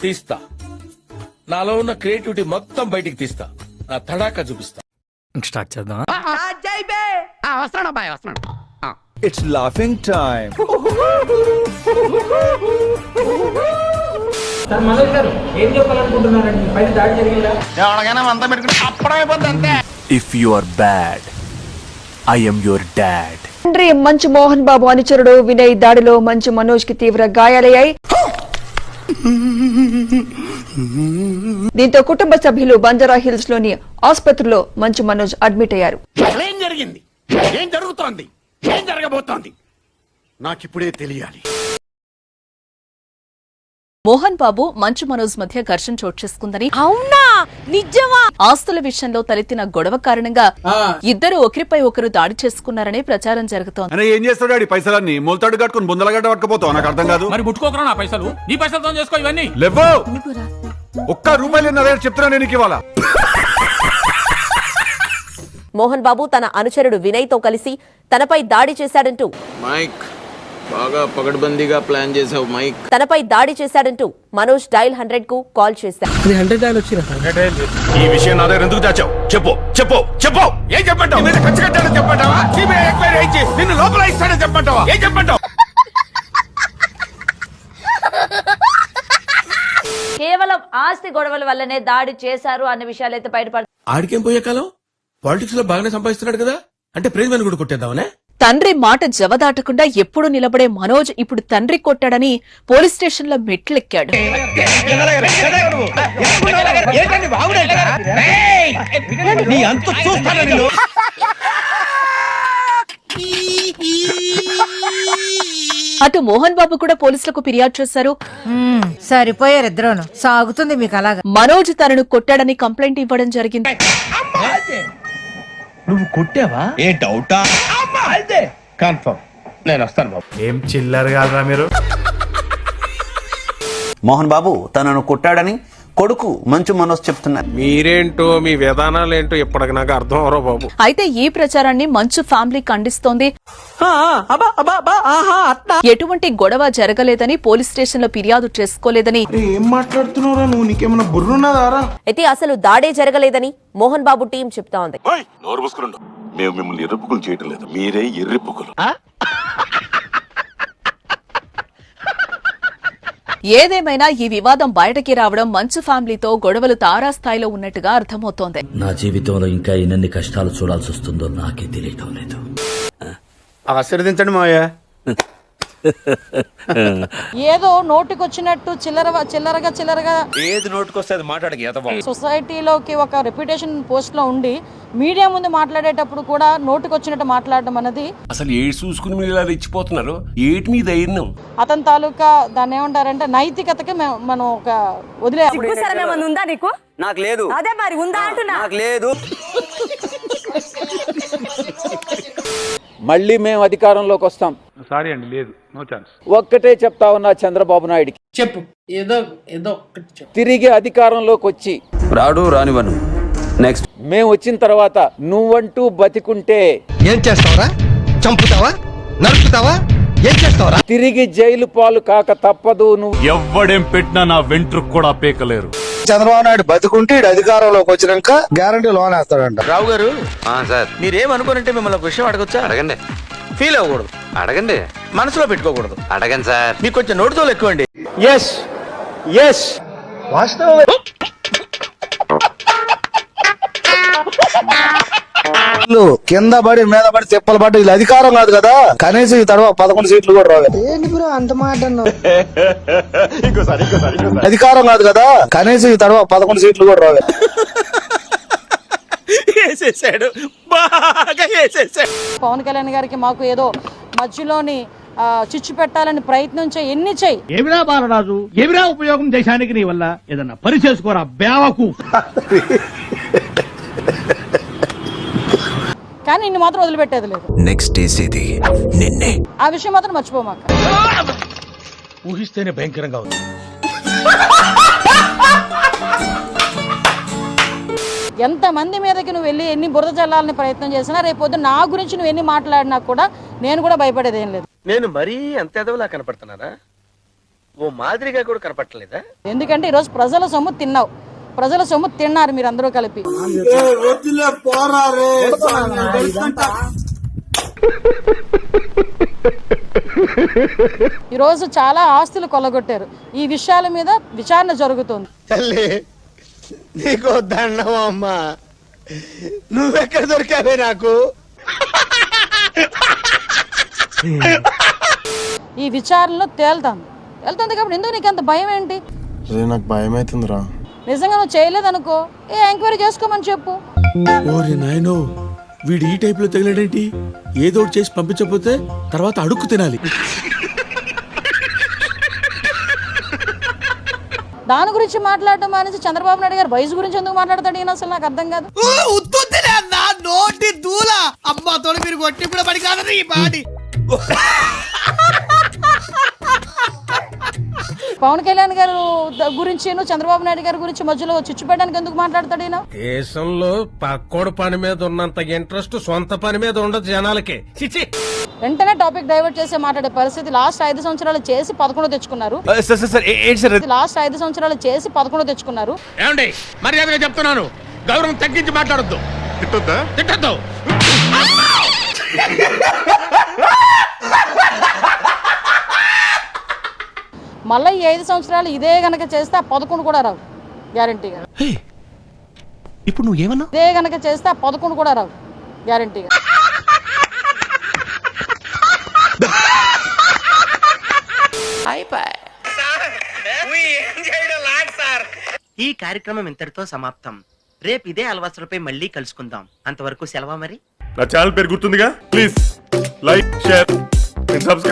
తీస్తా, నాలో ఉన్న క్రియేటివిటీ మొత్తం బయటికి తీస్తా, నా తడాకా చూపిస్తా. స్టార్ట్ చేద్దాం. It's laughing time. If you are bad, I am your dad. తండ్రి మంచు మోహన్ బాబు అనుచరుడు వినయ్ దాడిలో మంచు మనోజ్ కి తీవ్ర గాయాలయ్యాయి. దీంతో కుటుంబ సభ్యులు బంజారా హిల్స్ లోని ఆసుపత్రిలో మంచు మనోజ్ అడ్మిట్ అయ్యారు. ఏం జరిగింది, ఏం జరుగుతోంది, ఏం జరగబోతోంది నాకిప్పుడే తెలియాలి. మోహన్ బాబు మంచు మనోజ్ మధ్య ఘర్షణ చోటు చేసుకుందని, అవునా నిజమా, ఆస్తుల విషయంలో తలెత్తిన గొడవ కారణంగా ఇద్దరు ఒకరిపై ఒకరు దాడి చేసుకున్నారని ప్రచారం జరుగుతోంది. ఏం చేస్తాడు పైసలన్నీ మూలతాడు కట్టుకుని బుందలగడ్డ పట్టుకుపోతావు, నాకు అర్థం కాదు. మరి ముట్టుకోకరా నా పైసలు, నీ పైసలతో చేసుకో ఇవన్నీ. లేవో ఒక్క రూపాయలు చెప్తున్నా నేను ఇవాళ. మోహన్ బాబు తన అనుచరుడు వినయ్ తో కలిసి తనపై దాడి చేశాడంటూ మైక్ బాగా పగడ్బందీగా ప్లాన్ చేసావు మైక్. తనపై దాడి చేశాడంటూ మనోజ్ డైల్ 100 కు కాల్ చేశారు. ఈ విషయం నా దగ్గర ఎందుకు దాచావు? చెప్పు చెప్పు చెప్పు. ఏం చెప్పంటావు? మీద ఖర్చు కట్టాడని చెప్పంటావా? సిబిఐ ఎంక్వైరీ ఇచ్చి నిన్ను లోపల ఇస్తాడని చెప్పంటావా? ఏం చెప్పంటావు? కేవలం ఆస్తి గొడవల వల్లనే దాడి చేశారు అన్న విషయాలు అయితే బయటపడుతుంది. ఆడికేం పోయే కాలం, పాలిటిక్స్ లో బాగానే సంపాదిస్తున్నాడు కదా, అంటే ప్రేమను కూడా కొట్టేద్దామనే. తండ్రి మాట జవదాటకుండా ఎప్పుడు నిలబడే మనోజ్ ఇప్పుడు తండ్రి కొట్టాడని పోలీస్ స్టేషన్ లో మెట్లెక్కాడు. అటు మోహన్ బాబు కూడా పోలీసులకు ఫిర్యాదు చేశారు. సరిపోయారు ఇద్దరును, సాగుతుంది మీకు అలాగా. మనోజ్ తనను కొట్టాడని కంప్లైంట్ ఇవ్వడం జరిగింది. నువ్వు కొట్టావా? ఏ డౌటా? కన్ఫర్మ్, నేను వస్తాను బాబు. ఏం చిల్లర్ కాదురా మీరు. మోహన్ బాబు తనను కొట్టాడని కొడుకు మంచు మనోజ్ చెప్తున్నారు. మీరేంటో మీ విధానాలేంటో ఇప్పటికి నాకు అర్థం అవరో బాబు. అయితే ఈ ప్రచారాన్ని మంచు ఫ్యామిలీ ఖండిస్తోంది. ఎటువంటి గొడవ జరగలేదని, పోలీస్ స్టేషన్ లో ఫిర్యాదు చేసుకోలేదని. ఏం మాట్లాడుతున్నారా నువ్వు? నీకేమన్నా బుర్రున్నదారా? అయితే అసలు దాడే జరగలేదని మోహన్ బాబు టీం చెప్తా ఉంది. నోరు మూసుకురండి. మేము మిమ్మల్ని ఎర్రిపుకులు చేయటం లేదు, మీరే ఎర్రిపుకులు. ఏదేమైనా ఈ వివాదం బయటకి రావడం మంచు ఫ్యామిలీతో గొడవలు తారాస్థాయిలో ఉన్నట్టుగా అర్థమవుతోంది. నా జీవితంలో ఇంకా ఎన్ని కష్టాలు చూడాల్సి వస్తుందో నాకే తెలియటం లేదు. ఆశీర్వదించండి మావయ్య. ఏదో నోటికొచ్చినట్టు చిల్లరగా ఏది నోటికొస్తే అది మాట్లాడక సొసైటీలోకి ఒక రెప్యుటేషన్ పోస్ట్ లో ఉండి మీడియా ముందు మాట్లాడేటప్పుడు కూడా నోటికొచ్చినట్టు మాట్లాడడం అనేది అసలు ఏడు చూసుకుని మీరు ఇలా రెచ్చిపోతున్నారు. ఏటి మీ ధైర్యం? అతని తాలూకా దాన్ని ఏమంటారంటే నైతికతకి మనం ఒక వదిలే. ఉందా నీకు? నాకు లేదు. అదే మరి ఉందా అంటున్నా. నాకు లేదు. మళ్ళీ మేము అధికారంలోకి వస్తాం. సారీ అండి, లేదు, నో ఛాన్స్. ఒక్కటే చెప్తా ఉన్నా చంద్రబాబు నాయుడికి, చెప్పు, ఏదో తిరిగి అధికారంలోకి వచ్చి రాడు రానివను. నెక్స్ట్ మేము వచ్చిన తర్వాత నువ్వంటూ బతికుంటే ఏం చేస్తావరా? చంపుతావా? నరుకుతావా? ఏం చేస్తావరా? తిరిగి జైలు పాలు కాక తప్పదు. నువ్వు ఎవ్వడేం పెట్టినా నా వెంట్రుకు కూడా పీకలేరు. చంద్రబాబు నాయుడు బతుకుంటే అధికారంలోకి వచ్చినాక గ్యారంటీ లోన్ వేస్తాడంట. రావు గారు సార్ మీరేమనుకోనంటే మిమ్మల్ని ఒక విషయం అడగొచ్చా? అడగండి. ఫీల్ అవ్వకూడదు, అడగండి. మనసులో పెట్టుకోకూడదు. అడగండి సార్. మీకు కొంచెం నోటితో ఎక్కువండి. ఎస్ ఎస్ వాస్తవం. కింద పడి మీద పడి తిప్పలు పడి ఇది అధికారం కాదు కదా. కనీసం ఈ తడవ 11 సీట్లు కూడా రావు. అంత మాట అధికారం కాదు కదా. కనీసం ఈ తడవ 11 సీట్లు కూడా రావు. వేసేసాడు, బాగా వేసేసాడు. పవన్ కళ్యాణ్ గారికి మాకు ఏదో మధ్యలోని చిచ్చు పెట్టాలని ప్రయత్నం ఎన్ని చెయ్యి. ఏమిరా బాలరాజు, ఏమిరా ఉపయోగం దేశానికి నీ వల్ల? ఏదన్నా పని చేసుకోరా బేవకు. కానీ నిన్ను మాత్రం వదిలిపెట్టేది లేదు. నెక్స్ట్ చేసేది నిన్నే. ఆ విషయం మాత్రం మర్చిపోమాక. ఊహిస్తేనే భయంకరంగా ఉంది. ఎంతమంది మీదకి నువ్వు వెళ్ళి ఎన్ని బురద చల్లాలని ప్రయత్నం చేసినా రేపొద్దు నా గురించి నువ్వు ఎన్ని మాట్లాడినా కూడా నేను కూడా భయపడేది ఏం లేదు. నేను మరీ అంత ఎదవలా కనపడుతున్నారా? ఓ మాదిరిగా కూడా కనపట్టలేదా? ఎందుకంటే ఈరోజు ప్రజల సొమ్ము తిన్నావు, ప్రజల సొమ్ము తిన్నారు మీరు అందరూ కలిపి. ఈరోజు చాలా ఆస్తులు కొల్లగొట్టారు. ఈ విషయాల మీద విచారణ జరుగుతుంది. తల్లి నీకో దండం అమ్మా, నువ్వెక్కడ దొరికావే నాకు? ఈ విచారణలో తేలుతుంది కాబట్టి ఎందుకు నీకు అంత భయం ఏంటి? నాకు భయం అవుతుందిరా. నిజంగా నువ్వు చేయలేదనుకో ఎంక్వైరీ చేసుకోమని చెప్పు. ఓరి నాయనో, వీడు ఈ టైప్ లో తగిలాడేంటి? ఏదో ఒకటి చేసి పంపించకపోతే తర్వాత అడుక్కు తినాలి. దాని గురించి మాట్లాడటం మానేసి చంద్రబాబు నాయుడు గారు వయసు గురించి ఎందుకు మాట్లాడతాడు ఈయన? అసలు నాకు అర్థం కాదు. నోటి దూల అమ్మతో మీరు కొట్టి కూడా పడి కాదు ఈ పాడి. పవన్ కళ్యాణ్ గారు గురించి చంద్రబాబు నాయుడు గారి గురించి మధ్యలో చిచ్చు పెట్టడానికి ఎందుకు మాట్లాడతాడు ఈయన? దేశంలో పక్కోడు పని మీద ఉన్నంత ఇంట్రెస్ట్ సొంత పని మీద ఉండదు జనాలకి. వెంటనే టాపిక్ డైవర్ట్ చేసి మాట్లాడే పరిస్థితి. లాస్ట్ 5 సంవత్సరాలు చేసి 11 తెచ్చుకున్నారు. లాస్ట్ 5 సంవత్సరాలు చేసి 11 తెచ్చుకున్నారు. ఏమండి మర్యాదగా చెప్తున్నాను, గౌరవం తగ్గించి మాట్లాడొద్దు. తిట్టొద్దు. మళ్ళీ ఈ 5 సంవత్సరాలు ఇదే గనక చేస్తే 11 కూడా రావు గ్యారంటీగా. ఇప్పుడు నువ్వు ఏమన్నా? ఇదే గనక చేస్తే 11 కూడా రావు గ్యారంటీగా. ఈ కార్యక్రమం ఇంతటితో సమాప్తం. రేపు ఇదే అలవాసులపై మళ్ళీ కలుసుకుందాం. అంతవరకు సెలవా మరి. నా ఛానల్ పేరు గుర్తుందిగా, ప్లీజ్ లైక్, షేర్, సబ్స్క్రైబ్.